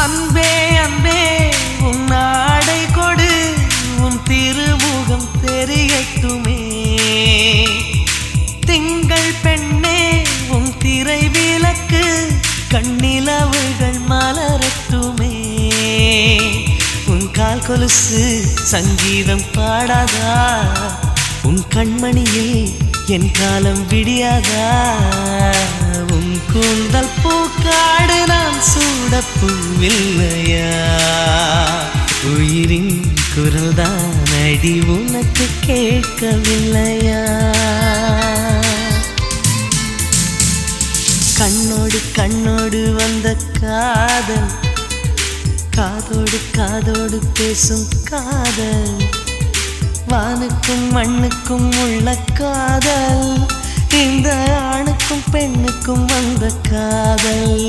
அன்பே அன்பே உன் ஆடை கொடு உன் திருமுகம் தெரியட்டுமே திங்கள் பெண்ணே உன் திரை விளக்கு கண்ணிலவுகள் மலரட்டுமே உன் கால் கொலுசு சங்கீதம் பாடாதா உன் கண்மணியில் என் காலம் விடியாதா உன் கூந்தல் பூக்காடு நான் சூடப்பூவில்லையா உயிரின் குரல் தான் அடி உனக்கு கேட்கவில்லையா கண்ணோடு கண்ணோடு வந்த காதல் காதோடு காதோடு பேசும் காதல் வானுக்கும் மண்ணுக்கும் உள்ள காதல் இந்த ஆணுக்கும் பெண்ணுக்கும் வந்த காதல்